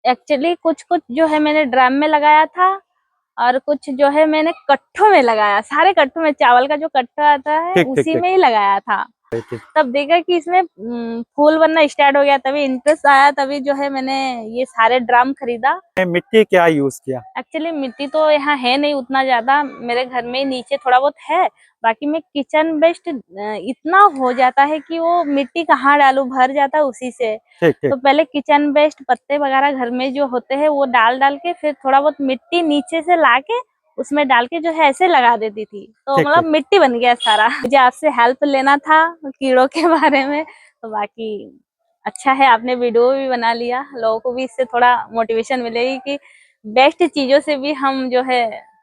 Actually कुछ कुछ जो है मैंने ड्रम में लगाया था, और कुछ जो है मैंने कट्ठों में लगाया। सारे कट्ठों में, चावल का जो कट्ठा आता है ठीक ठीक उसी ठीक में ही लगाया था। ठीक। तब देखा कि इसमें फूल बनना स्टार्ट हो गया, तभी इंटरेस्ट आया, तभी जो है मैंने ये सारे ड्रम खरीदा। मिट्टी क्या यूज किया? एक्चुअली मिट्टी तो यहाँ है नहीं उतना ज्यादा, मेरे घर में ही नीचे थोड़ा बहुत है। बाकी मैं किचन वेस्ट इतना हो जाता है कि वो मिट्टी कहाँ डालूं, भर जाता है उसी से। ठीक ठीक। तो पहले किचन वेस्ट पत्ते वगैरह घर में जो होते हैं वो डाल डाल के, फिर थोड़ा बहुत मिट्टी नीचे से ला के उसमें डाल के जो है ऐसे लगा देती थी, तो ठीक मतलब ठीक। मिट्टी बन गया सारा। मुझे आपसे हेल्प लेना था कीड़ों के बारे में, तो बाकी अच्छा है आपने वीडियो भी बना लिया, लोगों को भी इससे थोड़ा मोटिवेशन मिलेगी कि बेस्ट चीजों से भी हम जो है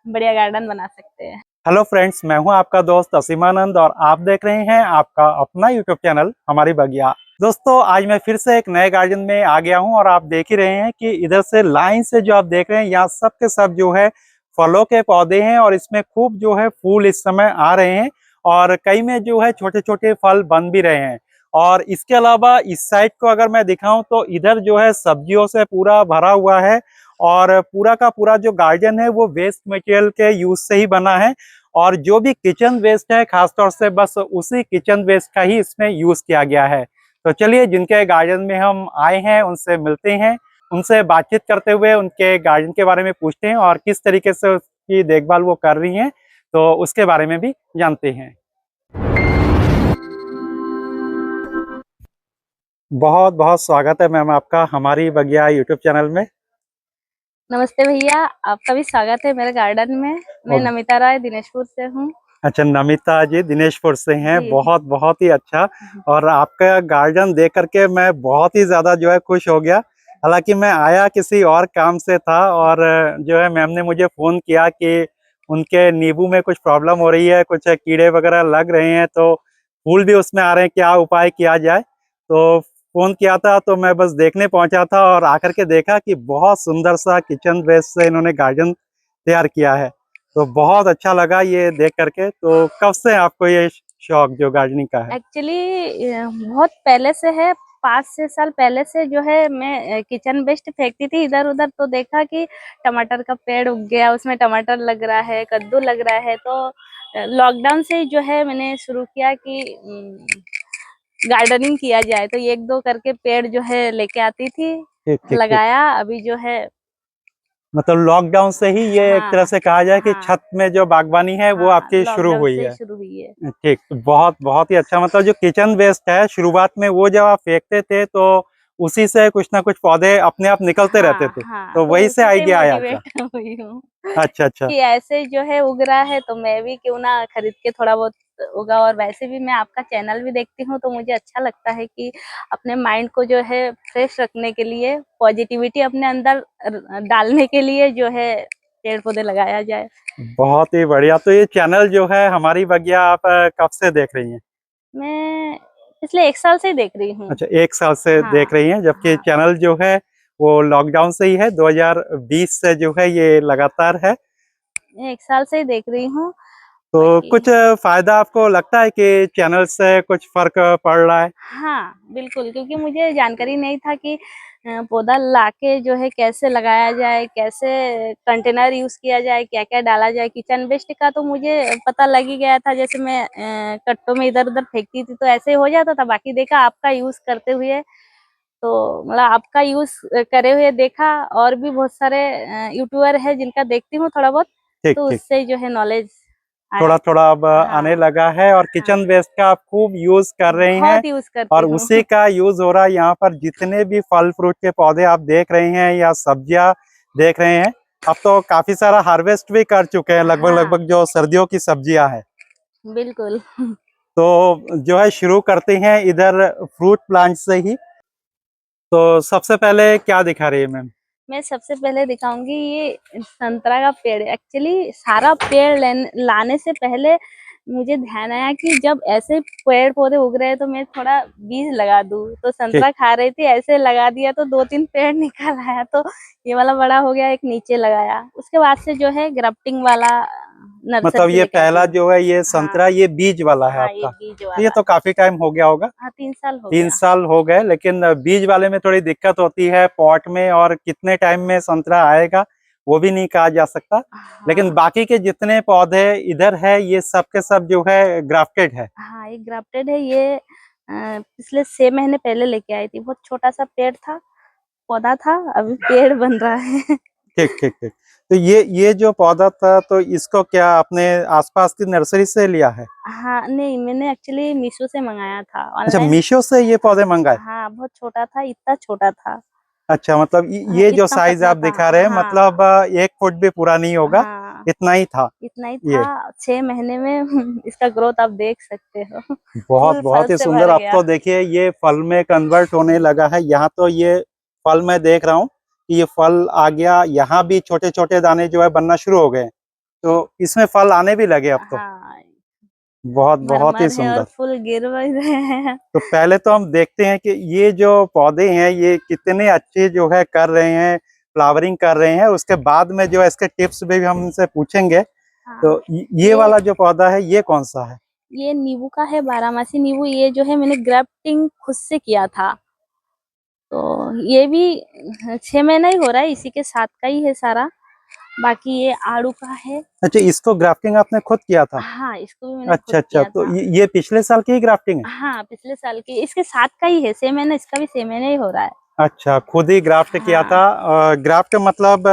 बढ़िया गार्डन बना सकते हैं। हेलो फ्रेंड्स, मैं हूं आपका दोस्त असीमानंद और आप देख रहे हैं आपका अपना यूट्यूब चैनल हमारी बगिया। दोस्तों, आज मैं फिर से एक नए गार्डन में आ गया हूं और आप देख ही रहे हैं कि इधर से लाइन से जो आप देख रहे हैं यहाँ सब के सब जो है फलों के पौधे हैं और इसमें खूब जो है फूल इस समय आ रहे हैं और कई में जो है छोटे छोटे फल बन भी रहे हैं। और इसके अलावा इस साइड को अगर मैं दिखाऊं तो इधर जो है सब्जियों से पूरा भरा हुआ है और पूरा का पूरा जो गार्डन है वो वेस्ट मटेरियल के यूज से ही बना है और जो भी किचन वेस्ट है खासतौर से बस उसी किचन वेस्ट का ही इसमें यूज किया गया है। तो चलिए जिनके गार्डन में हम आए हैं उनसे मिलते हैं, उनसे बातचीत करते हुए उनके गार्डन के बारे में पूछते हैं और किस तरीके से उसकी देखभाल वो कर रही हैं तो उसके बारे में भी जानते हैं। बहुत बहुत स्वागत है मैम आपका हमारी बगिया यूट्यूब चैनल में। नमस्ते भैया, आपका भी स्वागत है मेरे गार्डन में। मैं और नमिता राय दिनेशपुर से हूँ। अच्छा, नमिता जी दिनेशपुर से हैं, जी। बहुत बहुत ही अच्छा। और आपका गार्डन देख करके मैं बहुत ही ज़्यादा जो है खुश हो गया। हालांकि मैं आया किसी और काम से था और जो है मैम ने मुझे फ़ोन किया कि उनके नींबू में कुछ प्रॉब्लम हो रही है, कुछ कीड़े वगैरह लग रहे हैं तो फूल भी उसमें आ रहे हैं, क्या उपाय किया जाए। तो फ़ोन किया था तो मैं बस देखने पहुंचा था और आकर के देखा कि बहुत सुंदर सा किचन वेस्ट से इन्होंने गार्डन तैयार किया है। तो बहुत अच्छा लगा ये देख करके। तो कब से आपको ये शौक जो गार्डनिंग का है? एक्चुअली बहुत पहले से है, 5-6 साल पहले से जो है मैं किचन वेस्ट फेंकती थी इधर उधर, तो देखा कि टमाटर का पेड़ उग गया, उसमें टमाटर लग रहा है, कद्दू लग रहा है। तो लॉकडाउन से जो है मैंने शुरू किया कि गार्डनिंग किया जाए, तो एक दो करके पेड़ जो है लेके आती थी, ठीक ठीक ठीक। लगाया। अभी जो है मतलब लॉकडाउन से ही ये एक तरह हाँ से कहा जाए कि हाँ छत में जो बागवानी है वो हाँ, आपकी शुरू लॉकडाउन हुई से ही है। शुरू हुई है। ठीक, तो बहुत बहुत ही अच्छा। मतलब जो किचन वेस्ट है शुरुआत में वो जब आप फेंकते थे तो उसी से कुछ ना कुछ पौधे अपने आप निकलते रहते हाँ थे, हाँ, तो तो वही से उसी से आइडिया आया मोटिवेट क्या? हुई हूँ अच्छा अच्छा। कि ऐसे जो है उग रहा है तो मैं भी क्यों ना खरीद के थोड़ा बहुत उगा। और वैसे भी मैं आपका चैनल भी देखती हूँ, तो मुझे अच्छा लगता है कि अपने माइंड को जो है फ्रेश रखने के लिए, पॉजिटिविटी अपने अंदर डालने के लिए जो है पेड़ पौधे लगाया जाए। बहुत ही बढ़िया। तो ये चैनल जो है हमारी बगिया आप कब से देख रही हैं? मैं पिछले 1 साल से ही देख रही हूँ। अच्छा, 1 साल से हाँ देख रही हैं, जबकि हाँ, चैनल जो है वो लॉकडाउन से ही है, 2020 से जो है ये लगातार है। मैं 1 साल से ही देख रही हूँ। तो बाकी कुछ फायदा आपको लगता है कि चैनल से कुछ फर्क पड़ रहा है? हाँ, बिल्कुल, क्योंकि मुझे जानकारी नहीं था कि पौधा लाके जो है कैसे लगाया जाए, कैसे कंटेनर यूज़ किया जाए, क्या-क्या डाला जाए। किचन वेस्ट का तो मुझे पता लग ही गया था, जैसे मैं कट्टों में इधर-उधर फेंकती थी तो ऐसे हो जाता था। बाकी देखा आपका यूज़ करते हुए, तो मतलब आपका यूज़ करे हुए देखा, और भी बहुत सारे यूट्यूबर हैं जिनका देखती हूँ थोड़ा बहुत, ठीक तो ठीक। उससे जो है नॉलेज आया। थोड़ा थोड़ा अब आने हाँ, लगा है और हाँ, किचन वेस्ट का आप खूब यूज कर रहे हैं बहुत यूज़ करती और हूँ। उसी का यूज हो रहा है। यहाँ पर जितने भी फल फ्रूट के पौधे आप देख रहे हैं या सब्जियां देख रहे हैं, अब तो काफी सारा हार्वेस्ट भी कर चुके हैं, लगभग हाँ, लगभग जो सर्दियों की सब्जियां हैं। बिल्कुल। तो जो है शुरू करते हैं इधर फ्रूट प्लांट से ही। तो सबसे पहले क्या दिखा रही है मैम? मैं सबसे पहले दिखाऊंगी ये संतरा का पेड़। एक्चुअली सारा पेड़ लाने से पहले मुझे ध्यान आया कि जब ऐसे पेड़ पौधे उग रहे हैं तो मैं थोड़ा बीज लगा दूं। तो ठीक। संतरा खा रही थी, ऐसे लगा दिया तो 2-3 पेड़ निकल आया, तो ये वाला बड़ा हो गया, एक नीचे लगाया। उसके बाद से जो है ग्राफ्टिंग वाला नर्सरी मतलब से ये लेके आई पहला थी। जो है ये संतरा, हाँ, ये बीज वाला है हाँ, ये आपका। बीज तो ये वाला। तो काफी टाइम हो गया होगा। हाँ, 3 साल हो 3 गया। साल हो गए, लेकिन बीज वाले में थोड़ी दिक्कत होती है पॉट में, और कितने टाइम में संतरा आएगा वो भी नहीं कहा जा सकता। लेकिन हाँ, बाकी के जितने पौधे इधर है ये सब के सब जो है ग्राफ्टेड है। हाँ, ये ग्राफ्टेड है। ये पिछले 6 महीने पहले लेके आई थी। बहुत छोटा-सा पेड़ था, पौधा था, अभी पेड़ बन रहा है। ठीक ठीक ठीक। तो ये जो पौधा था, तो इसको क्या आपने आसपास की नर्सरी से लिया है? हाँ, नहीं, मैंने एक्चुअली मीशो से मँगाया था अच्छा, ऑनलाइन। मीशो से ये पौधे मंगाए? हाँ, बहुत छोटा था, इतना छोटा था। अच्छा, मतलब ये जो इतना साइज पतला आप था। दिखा रहे हैं, हाँ, मतलब 1 फुट भी पूरा नहीं होगा, हाँ, इतना ही था। इतना ही ये था। 6 महीने में इसका ग्रोथ आप देख सकते हो। बहुत फूल फल बहुत ही से सुंदर। भर अब गया। तो देखिए ये फल में कन्वर्ट होने लगा है। यहाँ तो ये फल मैं देख रहा हूँ कि ये फल आ गया, यहाँ भी छोटे छोटे दाने जो है बनना शुरू हो गए। तो इसमें फल आने भी लगे अब तो। हाँ, बहुत बहुत ही भरमर है और सुंदर। फूल गिर भी रहे हैं। तो पहले तो हम देखते हैं कि ये जो पौधे हैं ये कितने अच्छे जो है कर रहे हैं, फ्लावरिंग कर रहे हैं। उसके बाद में जो है इसके टिप्स भी हम इनसे पूछेंगे। हाँ, तो ये ये वाला जो पौधा है ये कौन सा है? ये नींबू का है, बारहमासी नींबू। ये जो है मैंने ग्राफ्टिंग खुद से किया था। तो ये भी 6 महीना ही हो रहा है, इसी के साथ का ही है सारा। बाकी ये आड़ू का है। अच्छा, इसको ग्राफ्टिंग आपने खुद किया था? हाँ, इसको भी मैंने खुद अच्छा अच्छा, किया तो था। ये पिछले साल की ही ग्राफ्टिंग है? हाँ, पिछले साल की, इसके साथ का ही है। 6 महीना, इसका भी 6 महीने ही हो रहा है। अच्छा, खुद ही ग्राफ्ट किया हाँ, था। ग्राफ्ट मतलब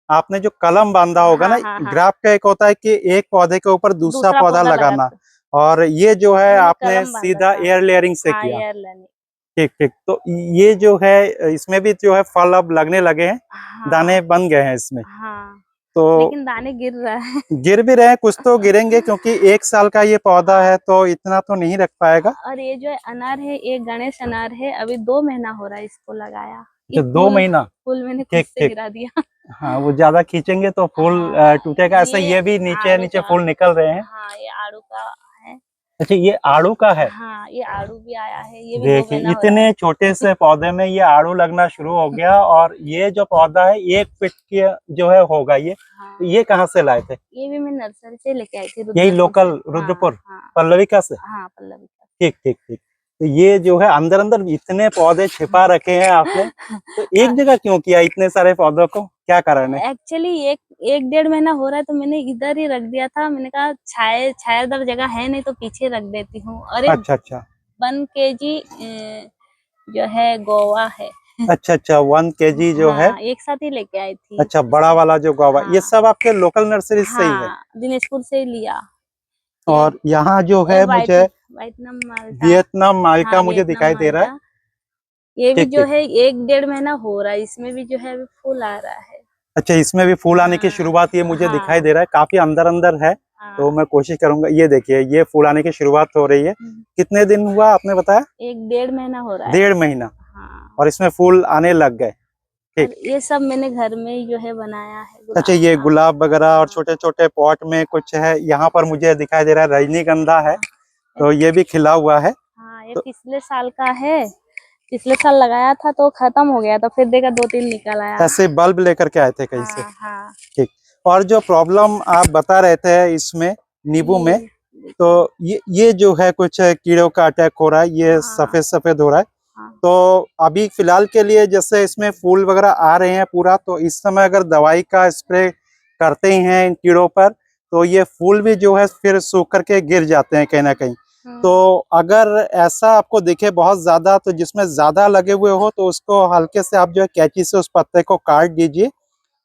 आपने जो कलम बांधा होगा ना। हाँ, हाँ, हाँ। ग्राफ्ट का एक होता है कि एक पौधे के ऊपर दूसरा दूसरा पौधा पौधा लगाना, लगाते। और ये जो है मैंने आपने कलम बांधा सीधा था। एयर लेयरिंग से हाँ, किया। एयर लेने। ठीक ठीक। तो ये जो है इसमें भी जो है फल अब लगने लगे हैं, हाँ, दाने बन गए हैं इसमें। हाँ, तो लेकिन दाने गिर रहा है। गिर भी रहे हैं, कुछ तो गिरेंगे क्योंकि 1 साल का ये पौधा है तो इतना तो नहीं रख पाएगा। और ये जो है अनार है, ये गणेश अनार है। अभी 2 महीना हो रहा है इसको लगाया। ये अच्छा, 2 महीना। फूल मैंने खुद ठीक से ठीक। गिरा दिया। हाँ, वो ज्यादा खींचेंगे तो फूल हाँ, टूटेगा। ऐसे ये ये भी नीचे आड़ू नीचे का। फूल निकल रहे हैं। हाँ, ये आड़ू का है। अच्छा, ये आड़ू का है। हाँ, ये आड़ू भी आया है। ये भी 2 देखिए महीना हो रहा है। इतने छोटे से पौधे में ये आड़ू लगना शुरू हो गया, और ये जो पौधा है 1 फीट की जो है होगा ये। हाँ, तो ये कहाँ से लाए थे? ये भी मैं नर्सरी से लेके आई थी, यही रुद्रपुर से। लोकल हाँ, रुद्रपुर हाँ, पल्लविका से? हाँ, पल्लवी का। ठीक ठीक ठीक। तो ये जो है अंदर अंदर इतने पौधे छिपा रखे हैं आपने, तो एक जगह क्यों किया इतने सारे पौधों को, क्या कारण है? एक्चुअली एक 1 डेढ़ महीना हो रहा है, तो मैंने इधर ही रख दिया था। मैंने कहा छायादार जगह है नहीं, तो पीछे रख देती हूँ। और एक अच्छा अच्छा। 1 kg जो है गोवा है। अच्छा अच्छा, 1 kg जो है। हाँ, एक साथ ही लेके आई थी अच्छा, बड़ा इसको। वाला जो गुआवा, ये हाँ, सब आपके लोकल नर्सरी से ही है? हाँ, दिनेशपुर से ही लिया। ये और यहाँ जो है मुझे वियतनाम माल्टा। वियतनाम माल्टा हाँ, मुझे वियतनाम दिखाई दे रहा है। माल्टा। ये भी ठीक जो ठीक। है 1 डेढ़ महीना हो रहा है। इसमें भी जो है अभी फूल आ रहा है। अच्छा, इसमें भी फूल आने की हाँ, शुरुआत ये मुझे दिखाई हाँ, दे रहा है, काफी अंदर अंदर है। तो हाँ। मैं कोशिश करूंगा। ये देखिए ये फूल आने की शुरुआत हो रही है। कितने दिन हुआ आपने बताया? 1 डेढ़ महीना हो रहा है। 1.5 महीना, हाँ, और इसमें फूल आने लग गए। ठीक। और ये सब मैंने घर में ही जो है बनाया है, अच्छा, गुलाब ये का। गुलाब वगैरह और हाँ, छोटे छोटे पॉट में कुछ है। यहाँ पर मुझे दिखाई दे रहा है रजनीगंधा है, ये- तो ये भी खिला हुआ है। हाँ, ये तो पिछले साल का है। पिछले साल लगाया था तो खत्म हो गया था, फिर देखा 2-3 निकल आया। ऐसे बल्ब लेकर के आए थे कहीं से? हाँ, हाँ। ठीक। और जो प्रॉब्लम आप बता रहे थे इसमें नींबू में, ये तो देखिए। ये जो है कुछ कीड़ों का अटैक हो रहा है, ये हाँ, सफेद सफेद हो रहा है। हाँ, तो अभी फिलहाल के लिए जैसे इसमें फूल वगैरह आ रहे हैं पूरा, तो इस समय अगर दवाई का स्प्रे करते ही हैं इन कीड़ों पर, तो ये फूल भी जो है फिर सूख करके गिर जाते हैं कहीं ना कहीं। तो हम्म, अगर ऐसा आपको दिखे बहुत ज्यादा, तो जिसमें ज्यादा लगे हुए हो तो उसको हल्के से आप जो है कैंची से उस पत्ते को काट दीजिए।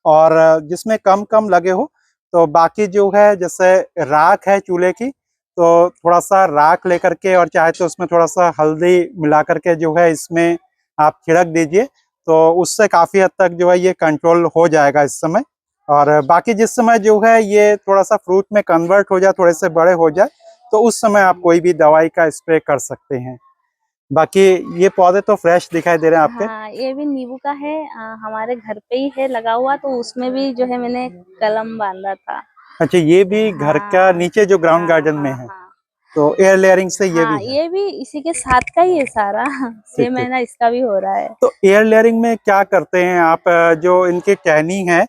और जिसमें कम कम लगे हो तो बाकी जो है जैसे राख है चूल्हे की, तो थोड़ा सा राख लेकर के, और चाहे तो उसमें थोड़ा सा हल्दी मिला करके जो है इसमें आप छिड़क दीजिए। तो उससे काफी हद तक जो है ये कंट्रोल हो जाएगा इस समय। और बाकी जिस समय जो है ये थोड़ा सा फ्रूट में कन्वर्ट हो जाए, थोड़े से बड़े हो जाए, तो उस समय आप कोई भी दवाई का स्प्रे कर सकते हैं। बाकी ये पौधे तो फ्रेश दिखाई दे रहे हैं आपके। हाँ, ये भी नींबू का है। हमारे घर पे ही है लगा हुआ, तो उसमें भी जो है मैंने कलम बांधा था। अच्छा, ये भी घर का हाँ, नीचे जो ग्राउंड हाँ, गार्डन में हाँ, है? हाँ। तो एयर लेयरिंग से ये हाँ, भी है। ये भी इसी के साथ का ही है सारा। ठीक 6 ठीक। महीना इसका भी हो रहा है। तो एयर लेयरिंग में क्या करते हैं आप? जो इनकी टहनी है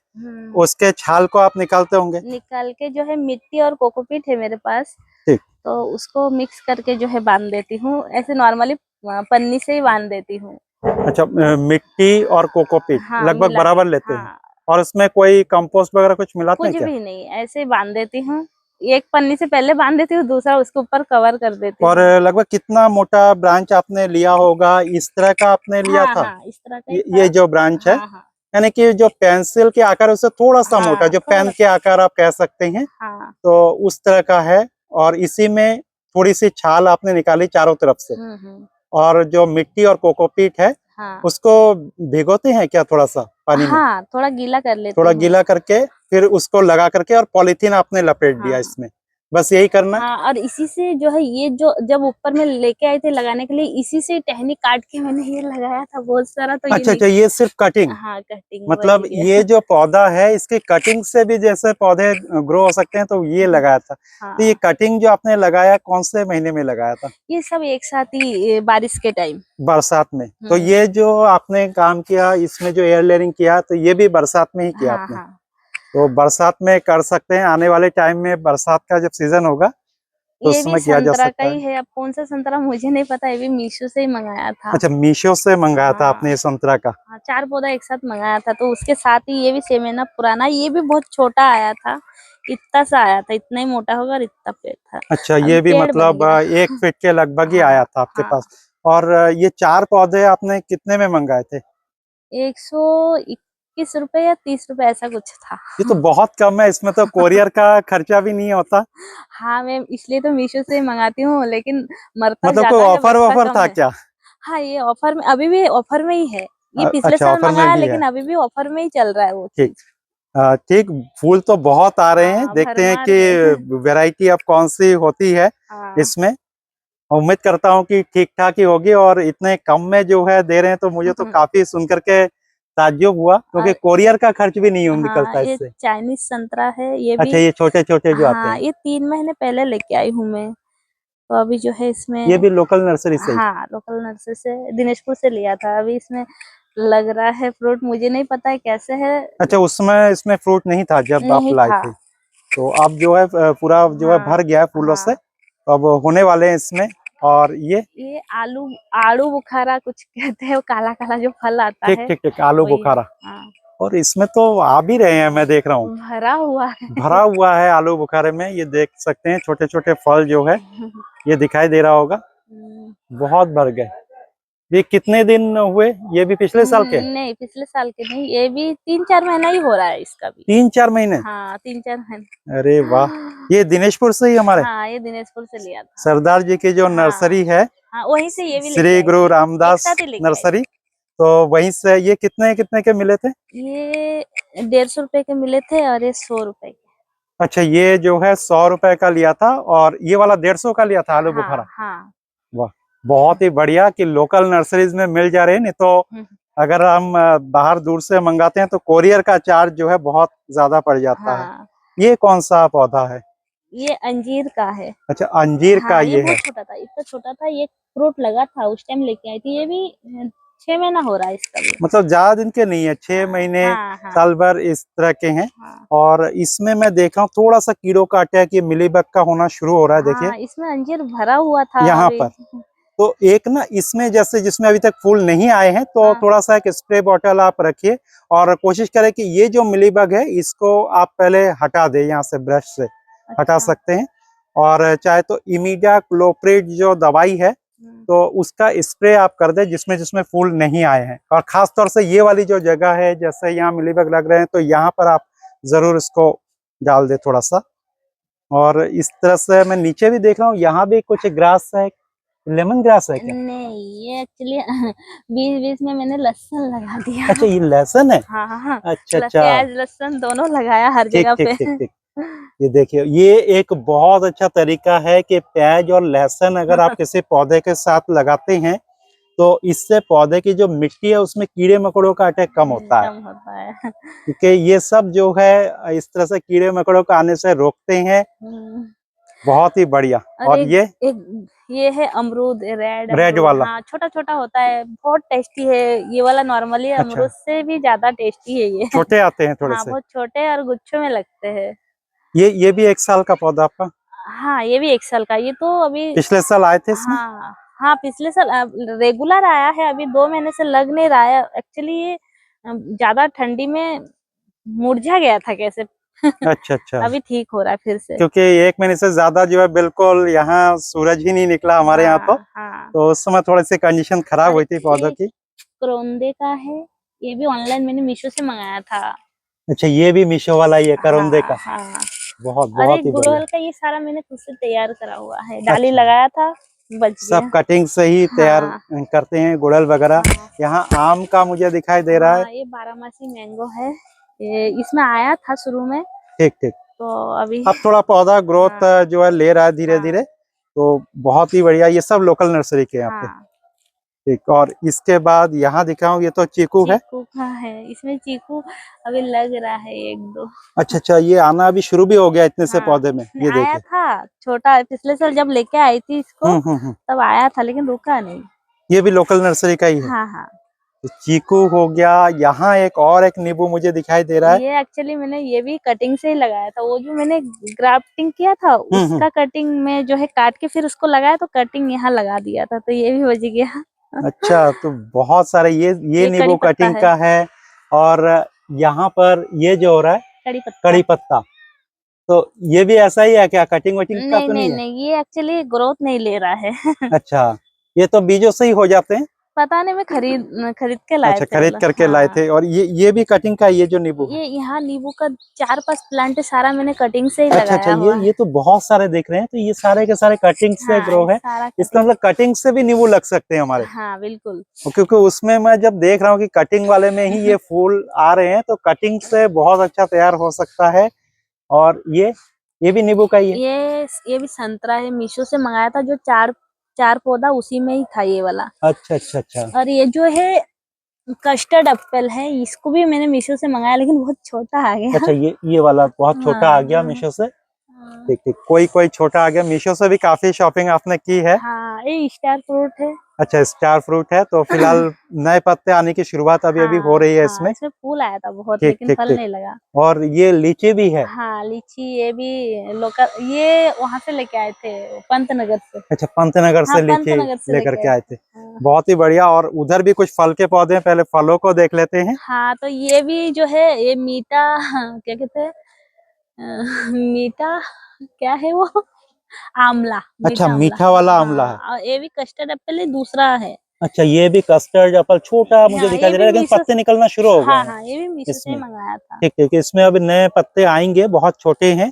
उसके छाल को आप निकालते होंगे। निकाल के जो है मिट्टी और कोकोपीट है मेरे पास, ठीक। तो उसको मिक्स करके जो है बांध देती हूँ। ऐसे नॉर्मली पन्नी से ही बांध देती हूँ। अच्छा, मिट्टी और कोकोपीट हाँ, लगभग मिला के। बराबर लेते हैं हाँ, और उसमें कोई कंपोस्ट वगैरह कुछ मिलाते हैं कुछ क्या? भी नहीं, ऐसे ही बांध देती हूँ। एक पन्नी से पहले बांध देती हूँ, दूसरा उसके ऊपर कवर कर देती और हूँ। लगभग कितना मोटा ब्रांच आपने लिया होगा? इस तरह का आपने लिया हाँ था? हाँ, इस तरह का ही ये था। जो ब्रांच है, हाँ हाँ यानी कि जो पेंसिल के आकार उससे थोड़ा सा मोटा, हाँ, जो थोड़ा पेन के आकार आप कह सकते हैं, हाँ। तो उस तरह का है। और इसी में थोड़ी सी छाल आपने निकाली चारों तरफ से, और जो मिट्टी और कोकोपीट है हाँ उसको भिगोते हैं क्या थोड़ा सा पानी में? हाँ, थोड़ा गीला कर लेती थोड़ा हूँ। गीला करके फिर उसको लगा करके और पॉलीथीन आपने लपेट दिया हाँ इसमें, बस यही करना है? हाँ, और इसी से जो है ये जो जब ऊपर में लेके आए थे लगाने के लिए, इसी से टहनी काट के मैंने ये लगाया था बहुत सारा, तो ये अच्छा अच्छा, ये सिर्फ कटिंग? हाँ, कटिंग मतलब वही है। ये जो पौधा है इसकी कटिंग से भी जैसे पौधे ग्रो हो सकते हैं, तो ये लगाया था। तो ये हाँ, कटिंग जो आपने लगाया कौन से महीने में लगाया था? ये सब एक साथ ही बारिश के टाइम। बरसात में। तो ये जो आपने काम किया इसमें जो एयर लेयरिंग किया, तो ये भी बरसात में ही किया हाँ आपने? हाँ, तो बरसात में कर सकते हैं, आने वाले टाइम में बरसात का जब सीजन होगा तो ये भी उसमें किया जा संतरा का सकता ही है। है। अब कौन सा संतरा मुझे नहीं पता, ये भी मीशो से ही मंगाया था। अच्छा, मीशो से मंगाया था आपने हाँ ये संतरा का? हाँ, 4 पौधा एक साथ मंगाया था, तो उसके साथ ही ये भी 6 महीना पुराना, ये भी बहुत छोटा आया था। इतना सा आया था, इतना ही मोटा होगा और इतना पेड़ था। अच्छा, अभी ये भी पेड़ बन मतलब गया। 1 फीट के लगभग ही हाँ आया था आपके हाँ, पास। और ये 4 पौधे आपने कितने में मंगाए थे? 121 रुपए या 30 रुपए ऐसा कुछ था। ये तो बहुत कम है, इसमें तो कोरियर का खर्चा भी नहीं होता। हाँ, मैं इसलिए तो मीशो से मंगाती हूँ, लेकिन मरता मतलब कोई ज्यादा है, ऑफर बचता वॉफर कम था है। क्या? हाँ, ये ऑफर में, अभी भी ऑफर में ही है। ये पिछले अच्छा, साल ऑफर में मंगाया, भी है। लेकिन अभी भी ऑफर में ही चल रहा है वो ठीक। चीज। ठीक, फूल तो बहुत आ रहे हैं, हाँ, देखते हैं भरमार है। कि वैरायटी अब कौन सी होती है हाँ इसमें। उम्मीद करता हूँ कि ठीक ठाक ही होगी, और इतने कम में जो है दे रहे हैं, तो मुझे तो काफी सुनकर के ताज्जुब हुआ, क्योंकि और कोरियर का खर्च भी नहीं हाँ, निकलता ये इससे। चाइनीज संतरा है ये अच्छा, भी। ये छोटे छोटे जो आते हाँ, हैं, ये 3 महीने पहले लेके आई हूँ मैं। तो अभी जो है ये इसमें, भी लोकल नर्सरी से ही? हाँ, लोकल नर्सरी से दिनेशपुर से लिया था। अभी इसमें लग रहा है फ्रूट, मुझे नहीं पता है कैसे है। अच्छा, उसमें इसमें फ्रूट नहीं था जब आप नहीं लाए था। थे? तो अब जो है पूरा जो है हाँ भर गया है फूलों से, हाँ, तो अब होने वाले हैं इसमें। और ये आलू आड़ू बुखारा कुछ कहते हैं, वो काला काला जो फल आता ठीक है, ठीक ठीक, आलू वही है। बुखारा। हाँ, और इसमें तो आ भी रहे हैं, मैं देख रहा हूँ भरा हुआ है। भरा हुआ है आलू बुखारे में। ये देख सकते हैं छोटे छोटे फल जो है, ये दिखाई दे रहा होगा, बहुत भर गए। ये कितने दिन हुए? ये भी पिछले साल के? नहीं, पिछले साल के नहीं, ये भी 3-4 महीना ही हो रहा है इसका भी। 3-4 महीने? हाँ, 3-4 महीने। अरे वाह! ये दिनेशपुर से ही हमारे हाँ, ये दिनेशपुर से लिया था। सरदार जी की जो हाँ नर्सरी है, हाँ, वहीं से ये भी लेके श्री आई गुरु थी। एक रामदास साथ ही लेके आई नर्सरी, थी। तो वहीं से ये कितने कितने के मिले थे? ये 150 रुपए के मिले थे, और ये 100 रुपए के। अच्छा, ये जो है 100 रुपए का लिया था, और ये वाला 150 का लिया था आलू बुखारा। हाँ हाँ। वाह, बहुत ही बढ़िया कि लोकल नर्सरीज में मिल जा रहे हैं। नहीं तो अगर हम बाहर दूर से मंगाते हैं तो कोरियर का चार्ज जो है बहुत ज्यादा पड़ जाता है। हाँ, ये कौन सा पौधा है? ये अंजीर का है। अच्छा, अंजीर का हाँ, ये ये है। बहुत छोटा था, इतना छोटा था। ये फ्रूट लगा था उस टाइम लेके आई थी। ये भी 6 महीना हो रहा है इसका भी। मतलब ज्यादा दिन के नहीं है, 6 महीने हाँ हाँ साल भर इस तरह के हैं। हाँ और इसमें मैं देख रहा हूँ थोड़ा सा कीड़ों का अटैक, ये मिलीबग का होना शुरू हो रहा है, देखिए हाँ, इसमें अंजीर भरा हुआ था यहाँ अभी। पर। तो एक ना इसमें जैसे जिसमें अभी तक फूल नहीं आए हैं, तो हाँ थोड़ा सा एक स्प्रे बॉटल आप रखिए, और कोशिश करें कि ये जो मिलीबग है इसको आप पहले हटा दें, यहाँ से ब्रश से हटा अच्छा। सकते हैं। और चाहे तो इमीडा क्लोप्रिड जो दवाई है, तो उसका स्प्रे आप कर दें जिसमें जिसमें फूल नहीं आए हैं। और खास तौर से ये वाली जो जगह है, जैसे यहाँ मिलीबग लग रहे हैं, तो यहाँ पर आप जरूर इसको डाल दें थोड़ा सा। और इस तरह से मैं नीचे भी देख रहा हूँ, यहाँ भी कुछ ग्रास है, लेमन ग्रास है क्या? नहीं, ये एक्चुअली बीच बीच में मैंने लहसुन लगा दिया। अच्छा, ये लहसुन है। हाँ हाँ हाँ, अच्छा अच्छा, प्याज लहसुन दोनों लगाया हर ठीक जगह ठीक पे। ठीक ठीक। ये देखिए, ये एक बहुत अच्छा तरीका है कि प्याज और लहसुन अगर आप किसी पौधे के साथ लगाते हैं, तो इससे पौधे की जो मिट्टी है उसमें कीड़े मकोड़ों का अटैक कम होता है। कम होता है। क्योंकि ये सब जो है इस तरह से कीड़े मकोड़ों को आने से रोकते हैं। बहुत ही बढ़िया। और ये है अमरूद, रेड रेड अमरूद। वाला। हाँ, छोटा छोटा होता है, बहुत टेस्टी है ये वाला। नॉर्मली अच्छा, अमरूद से भी ज्यादा टेस्टी है ये। छोटे आते हैं थोड़े हाँ, से। बहुत छोटे और गुच्छों में लगते हैं। ये भी 1 साल का पौधा आपका? हाँ, ये भी 1 साल का। ये तो अभी पिछले साल आए थे इसमें? हाँ हाँ, पिछले साल रेगुलर आया है। अभी 2 महीने से लग नहीं रहा है एक्चुअली। ये ज्यादा ठंडी में मुरझा गया था कैसे। अच्छा अच्छा। अभी ठीक हो रहा है फिर से। क्योंकि 1 महीने से ज्यादा जो है बिल्कुल यहाँ सूरज ही नहीं निकला हमारे यहाँ हाँ हाँ। तो उस समय थोड़ी सी कंडीशन खराब और हुई थी पौधों ये की। करौंदे का है। ये भी ऑनलाइन मैंने मीशो से मंगाया था। अच्छा, ये भी मीशो वाला ही है करौंदे हाँ का? हाँ। बहुत अरे बहुत ही बढ़िया। गुड़हल का ये सारा मैंने खुद से तैयार करा हुआ है। डाली अच्छा, लगाया था, बच सब गया। कटिंग से ही तैयार हाँ करते हैं गुड़हल वगैरह। हाँ यहाँ आम का मुझे दिखाई दे रहा है। हाँ। ये बारहमासी मैंगो है। ये इसमें आया था शुरू में, ठीक ठीक। तो अभी अब थोड़ा पौधा ग्रोथ हाँ जो है ले रहा है धीरे हाँ धीरे। तो बहुत ही बढ़िया। ये सब लोकल नर्सरी के यहाँ पे। हाँ। ठीक। और इसके बाद यहाँ दिखाऊं, ये तो चीकू है। चीकू का है। इसमें चीकू अभी लग रहा है एक दो। अच्छा अच्छा, ये आना अभी शुरू भी हो गया इतने से हाँ, पौधे में, ये आया देखे। था छोटा पिछले साल जब लेके आई थी इसको, हम्म। तब आया था लेकिन रुका नहीं। ये भी लोकल नर्सरी का ही है। हाँ हाँ। तो चीकू हो गया। यहाँ और एक नींबू मुझे दिखाई दे रहा है। ये एक्चुअली मैंने ये भी कटिंग से ही लगाया था। वो जो मैंने ग्राफ्टिंग किया था हम्म। उसका कटिंग में जो है काट के फिर उसको लगाया, तो कटिंग यहाँ लगा दिया था, तो ये भी बच गया। अच्छा, तो बहुत सारे ये ये कड़ी नींबू पत्ता कटिंग है। का है। और यहाँ पर ये जो हो रहा है कड़ी पत्ता। कड़ी पत्ता, तो ये भी ऐसा ही है क्या? कटिंग वटिंग का नहीं तो नहीं नहीं है? नहीं, ये एक्चुअली ग्रोथ नहीं ले रहा है। अच्छा, ये तो बीजों से ही हो जाते हैं। पता नहीं, मैं खरीद के लाए अच्छा, थे खरीद वाला। करके लाए हाँ, थे। और ये भी कटिंग का, ये जो नींबू है? ये यहाँ नींबू का 4-5 प्लांट सारा मैंने कटिंग से ही अच्छा अच्छा, लगाया हुआ है। ये तो बहुत सारे दिख रहे हैं। तो ये सारे के सारे कटिंग से हाँ, ग्रो ये है। सारा इसका कटिंग। मतलब कटिंग से भी नींबू लग सकते हैं हमारे। हाँ बिल्कुल। क्योंकि उसमें मैं जब देख रहा हूँ कि कटिंग वाले में ही ये फूल आ रहे हैं, तो कटिंग से बहुत अच्छा तैयार हो सकता है। और ये भी नींबू का ही है? ये भी संतरा है, मीशो से मंगाया था। जो चार चार पौधा उसी में ही था ये वाला। अच्छा अच्छा अच्छा। और ये जो है कस्टर्ड एप्पल है, इसको भी मैंने मीशो से मंगाया लेकिन बहुत छोटा आ गया। अच्छा, ये वाला बहुत छोटा आ गया हाँ मीशो से। हाँ ठीक ठीक। कोई छोटा आ गया। मीशो से भी काफी शॉपिंग आपने की है। हाँ। ये स्टार फ्रूट है। अच्छा, स्टार फ्रूट है। तो फिलहाल नए पत्ते आने की शुरुआत अभी अभी हो हाँ रही है हाँ, इसमें। इसमें फूल आया था बहुत ठीक लेकिन ठीक फल ठीक। नहीं लगा। और ये लीची भी है? हाँ, लीची ये भी लोकल, ये वहां से लेके आए थे पंतनगर से। अच्छा, पंतनगर हाँ, से लीची पंतनगर से लेकर लेके के आए आए थे। थे। हाँ बहुत ही बढ़िया। और उधर भी कुछ फल के पौधे हैं, पहले फलों को देख लेते हैं। हाँ, तो ये भी जो है ये मीठा, क्या कहते हैं, मीठा क्या है वो, आंवला, अच्छा, मीठा आंवला। मीठा वाला आंवला है। हाँ, और ये भी कस्टर्ड एप्पल है, दूसरा है। अच्छा, ये भी कस्टर्ड एप्पल छोटा मुझे हाँ, दिखाई ये दे भी रहा है, लेकिन मीशो। पत्ते निकलना शुरू हो गए हाँ हैं हाँ, ये भी मीशो से ही इसमें। मंगाया था। ठीक ठीक। इसमें अभी नए पत्ते आएंगे, बहुत छोटे हैं।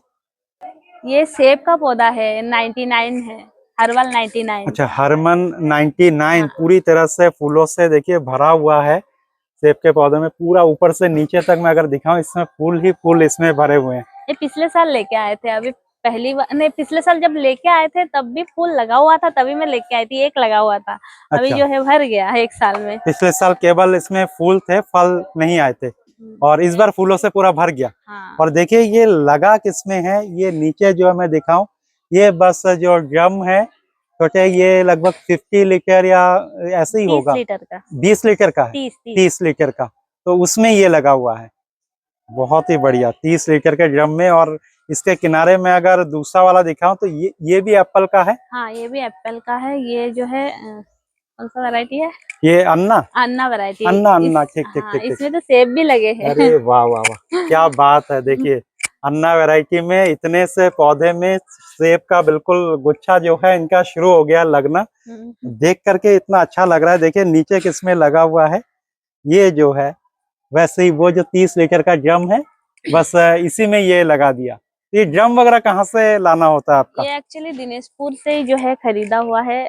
ये सेब का पौधा है, 99 है, हर्बल 99। अच्छा, हरमन 99 हाँ, पूरी तरह से फूलों से देखिए भरा हुआ है। सेब के पौधे में पूरा ऊपर से नीचे तक मैं अगर दिखाऊं, इसमें फूल ही फूल इसमें भरे हुए हैं। ये पिछले साल लेके आए थे। अभी पहली बार नहीं, पिछले साल जब लेके आए थे तब भी फूल लगा हुआ था, तभी मैं लेके आई थी, एक लगा हुआ था। अभी अच्छा, जो है भर गया है 1 साल में। पिछले साल केवल इसमें फूल थे, फल नहीं आए थे। और इस बार फूलों से पूरा भर गया। हाँ और देखिए ये लगा किसमें है, ये नीचे जो है मैं दिखाऊं, ये बस जो ड्रम है छोटे, ये लगभग 50 लीटर या ऐसे ही 30 होगा। लीटर का। 20 लीटर का है। 30 30 लीटर का। तो उसमें ये लगा हुआ है। बहुत ही बढ़िया, 30 लीटर के ड्रम में। और इसके किनारे में अगर दूसरा वाला दिखाऊं, तो ये भी एप्पल का है। हाँ, ये भी एप्पल का है। ये जो है कौन सा वैरायटी है, ये अन्ना अन्ना वैरायटी। अन्ना अन्ना। ठीक ठीक हाँ, ठीक ठीक। इसमें तो सेब भी लगे हैं। अरे वाह वाह वाह, क्या बात है। देखिए, अन्ना वैरायटी में इतने से पौधे में सेब का बिल्कुल गुच्छा जो है इनका शुरू हो गया लगना। देख करके इतना अच्छा लग रहा है। देखिए नीचे किसमें लगा हुआ है, ये जो है वैसे ही वो जो 30 लीटर का ड्रम है, बस इसी में ये लगा दिया। ये ड्रम वगैरह कहाँ से लाना होता है आपका? ये एक्चुअली दिनेशपुर से ही जो है खरीदा हुआ है।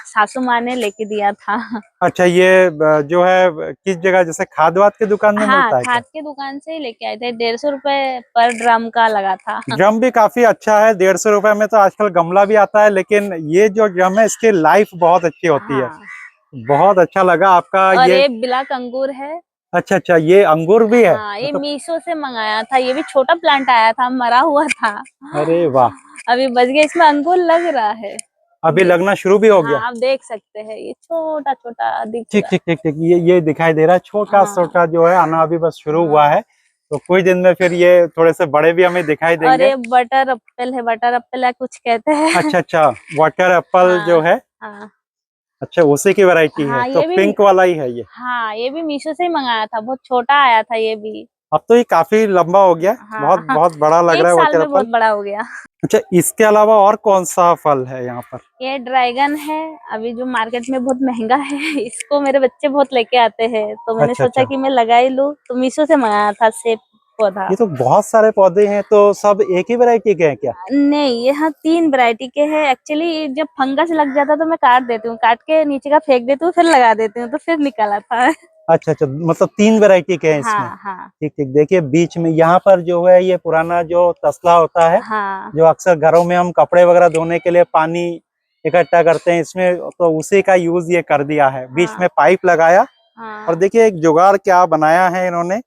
सासू माँ ने लेके दिया था। अच्छा, ये जो है किस जगह, जैसे खाद वाद की दुकान में हाँ, मिलता है क्या? खाद की दुकान से ही लेके आए थे। 150 रुपए पर ड्रम का लगा था। ड्रम भी काफी अच्छा है। 150 रुपए में तो आजकल गमला भी आता है, लेकिन ये जो ड्रम है इसकी लाइफ बहुत अच्छी होती है। हाँ, बहुत अच्छा लगा आपका और ये। ये ब्लैक अंगूर है। अच्छा अच्छा, ये अंगूर भी है हाँ, ये मतलब। मीशो से मंगाया था। ये भी छोटा प्लांट आया था, मरा हुआ था। अरे वाह, अभी बच गया, इसमें अंकुर लग रहा है। अभी लगना शुरू भी हो हाँ, गया। आप देख सकते हैं, ये छोटा छोटा दिख ठीक रहा ठीक ठीक ठीक, ये दिखाई दे रहा है, है। छोटा छोटा जो है आना अभी बस शुरू हुआ हाँ, है। तो कुछ दिन में फिर ये थोड़े से बड़े भी हमें दिखाई और देंगे। ये बटर एप्पल है, बटर एप्पल है कुछ कहते हैं। अच्छा अच्छा, वाटर एप्पल जो हाँ है, हाँ अच्छा उसी की वैरायटी है, हाँ, तो ये भी। पिंक वाला ही है ये। हाँ, ये भी मीशो से ही मंगाया था, बहुत छोटा आया था ये भी। अब तो ये काफी लंबा हो गया, बहुत हाँ, बहुत बड़ा लग एक रहा है साल वाटर में बहुत एप्पल। बड़ा हो गया। अच्छा, इसके अलावा और कौन सा फल है यहाँ पर? ये ड्रैगन है, अभी जो मार्केट में बहुत महंगा है। इसको मेरे बच्चे बहुत लेके आते हैं, तो मैंने अच्छा सोचा अच्छा, कि मैं लगा ही लूं, तो मीशो से मंगाया था सेब पौधा। ये तो बहुत सारे पौधे हैं, तो सब एक ही वैरायटी के हैं क्या? नहीं, ये हाँ 3 वैरायटी के हैं। एक्चुअली जब फंगस लग जाता है तो मैं काट देती हूँ, काट के नीचे का फेंक देती हूँ, फिर लगा देती हूँ, तो फिर निकल आता है। अच्छा अच्छा, मतलब 3 वैरायटी के हैं इसमें। हाँ हाँ ठीक ठीक, देखिए बीच में यहाँ पर जो है ये पुराना जो तसला होता है, हाँ जो अक्सर घरों में हम कपड़े वगैरह धोने के लिए पानी इकट्ठा करते हैं इसमें, तो उसी का यूज ये कर दिया है। बीच हाँ में पाइप लगाया, और हाँ देखिए एक जुगाड़ क्या बनाया है इन्होंने।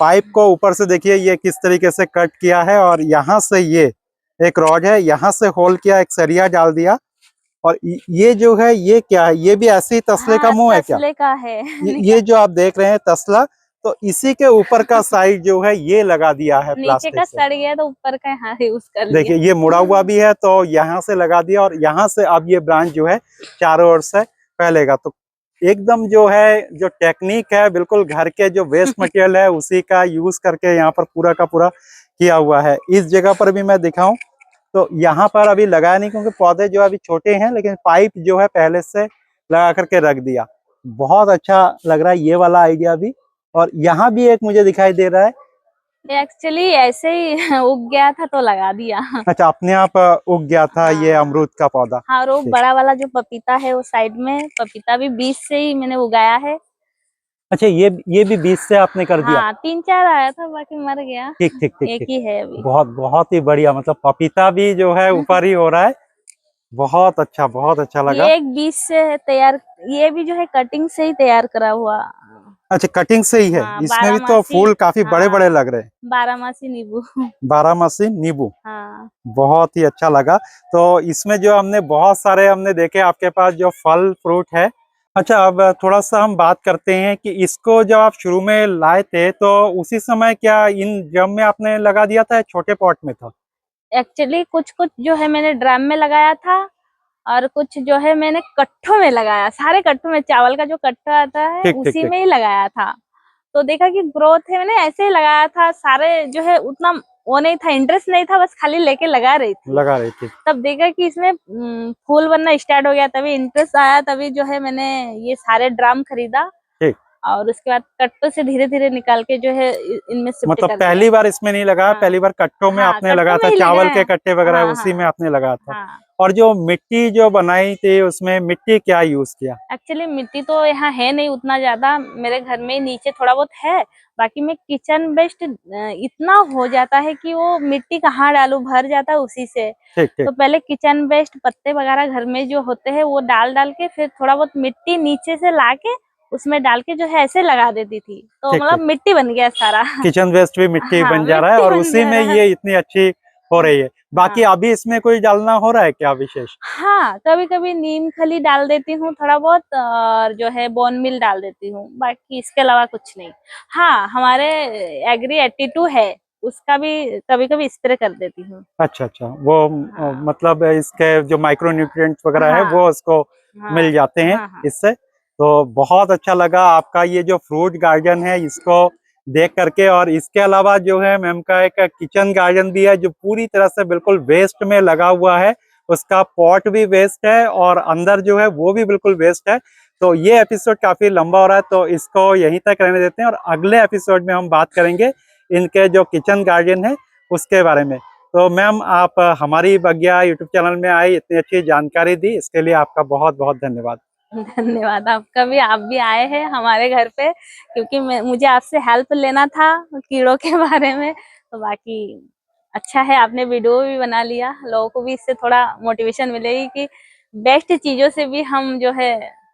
पाइप को ऊपर से देखिए ये किस तरीके से कट किया है, और यहाँ से ये एक रॉड है, यहाँ से होल किया, एक सरिया डाल दिया। और ये जो है ये क्या है, ये भी ऐसे ही तसले का हाँ, मुंह है क्या? तसले का है। ये जो आप देख रहे हैं तसला, तो इसी के ऊपर का साइड जो है ये लगा दिया है नीचे का प्लास्टिक से। सड़ गया तो ऊपर का यहाँ यूज कर लिया। देखिए ये मुड़ा हुआ भी है, तो यहाँ से लगा दिया, और यहाँ से अब ये ब्रांच जो है चारों ओर से फैलेगा। तो एकदम जो है जो टेक्निक है, बिल्कुल घर के जो वेस्ट मटेरियल है उसी का यूज करके यहाँ पर पूरा का पूरा किया हुआ है। इस जगह पर भी मैं दिखाऊं तो यहाँ पर अभी लगाया नहीं, क्योंकि पौधे जो अभी छोटे हैं, लेकिन पाइप जो है पहले से लगा करके रख दिया। बहुत अच्छा लग रहा है ये वाला आइडिया भी। और यहाँ भी एक मुझे दिखाई दे रहा है। एक्चुअली ऐसे ही उग गया था तो लगा दिया। अच्छा, अपने आप उग गया था ये हाँ अमरूद का पौधा। हाँ, और वो ठीक। बड़ा वाला जो पपीता है वो साइड में, पपीता भी बीज से ही मैंने उगाया है। अच्छा, ये भी बीज से आपने कर दिया? हाँ, 3-4 आया था, बाकी मर गया। ठीक ठीक ठीक एक ठीक, ही है अभी। बहुत बहुत ही बढ़िया, मतलब पपीता भी जो है ऊपर ही हो रहा है। बहुत अच्छा, बहुत अच्छा लगा। ये एक बीज से है तैयार, ये भी जो है कटिंग से ही तैयार करा हुआ। अच्छा, कटिंग से ही है, हाँ, इसमें भी तो बारामासी। फूल काफी बड़े बड़े हाँ, लग रहे हैं। बारामासी नींबू। बारहमासी नींबू, हाँ बहुत ही अच्छा लगा। तो इसमें जो हमने बहुत सारे हमने देखे आपके पास जो फल फ्रूट है। अच्छा, अब थोड़ा सा हम बात करते हैं कि इसको जब आप शुरू में लाए थे तो उसी समय क्या इन ड्रम में आपने लगा दिया था या छोटे पॉट में था? एक्चुअली कुछ कुछ जो है मैंने ड्रम में लगाया था, और कुछ जो है मैंने कट्ठों में लगाया, सारे कट्ठों में, चावल का जो कट्ठा आता है ठीक ठीक उसी ठीक, में ही लगाया था। तो देखा कि ग्रोथ है, मैंने ऐसे ही लगाया था सारे, जो है उतना वो नहीं था, इंटरेस्ट नहीं था, बस खाली लेके लगा रही थी। लगा रही थी। तब देखा कि इसमें फूल बनना स्टार्ट हो गया, तभी इंटरेस्ट आया, तभी जो है मैंने ये सारे ड्रम खरीदा, ठीक, और उसके बाद कट्टों से धीरे धीरे निकाल के जो है इनमें शिफ्ट मतलब कर दिया। पहली बार इसमें नहीं लगाया, हाँ पहली बार कट्टों में हाँ, आपने कट्टों लगाया में था, ही चावल के लगाया। कट्टे वगैरह हाँ उसी हाँ में आपने लगाया था। हाँ। और जो मिट्टी जो बनाई थी उसमें मिट्टी क्या यूज किया? एक्चुअली मिट्टी तो यहाँ है नहीं उतना ज्यादा, मेरे घर में नीचे थोड़ा बहुत है। बाकी मैं किचन वेस्ट इतना हो जाता है कि वो मिट्टी कहाँ डालूं, भर जाता है उसी से। ठीक ठीक, तो पहले किचन वेस्ट पत्ते वगैरह घर में जो होते हैं वो डाल डाल के, फिर थोड़ा बहुत मिट्टी नीचे से ला के उसमें डाल के जो है ऐसे लगा देती थी, तो ठीक मतलब ठीक, मिट्टी बन गया सारा। किचन वेस्ट भी मिट्टी हाँ, बन जा रहा है, मिट्टी और बन उसी जा में रहा है। ये इतनी अच्छी हो रही है। बाकी हाँ अभी इसमें कोई डालना हो रहा है क्या विशेष? हाँ, कभी कभी नीम खली डाल देती हूँ थोड़ा बहुत, और जो है बोन मिल डाल देती हूँ, बाकी इसके अलावा कुछ नहीं। हाँ, हमारे एग्री 82 है, उसका भी कभी कभी स्प्रे कर देती हूँ। अच्छा अच्छा, वो हाँ मतलब इसके जो माइक्रो न्यूट्रिएंट्स वगैरह है हाँ वो उसको हाँ मिल जाते हैं हाँ हाँ इससे। तो बहुत अच्छा लगा आपका ये जो फ्रूट गार्डन है इसको देख करके। और इसके अलावा जो है मैम का एक किचन गार्डन भी है जो पूरी तरह से बिल्कुल वेस्ट में लगा हुआ है। उसका पॉट भी वेस्ट है और अंदर जो है वो भी बिल्कुल वेस्ट है। तो ये एपिसोड काफी लंबा हो रहा है, तो इसको यहीं तक रहने देते हैं, और अगले एपिसोड में हम बात करेंगे इनके जो किचन गार्डन है उसके बारे में। तो मैम, आप हमारी बगिया यूट्यूब चैनल में आई, इतनी अच्छी जानकारी दी, इसके लिए आपका बहुत बहुत धन्यवाद। धन्यवाद आपका भी, आप भी आए हैं हमारे घर पे, क्योंकि मुझे आपसे हेल्प लेना था कीड़ों के बारे में। तो बाकी अच्छा है, आपने वीडियो भी बना लिया, लोगों को भी इससे थोड़ा मोटिवेशन मिलेगी कि बेस्ट चीजों से भी हम जो है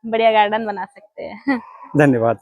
बढ़िया गार्डन बना सकते हैं। धन्यवाद।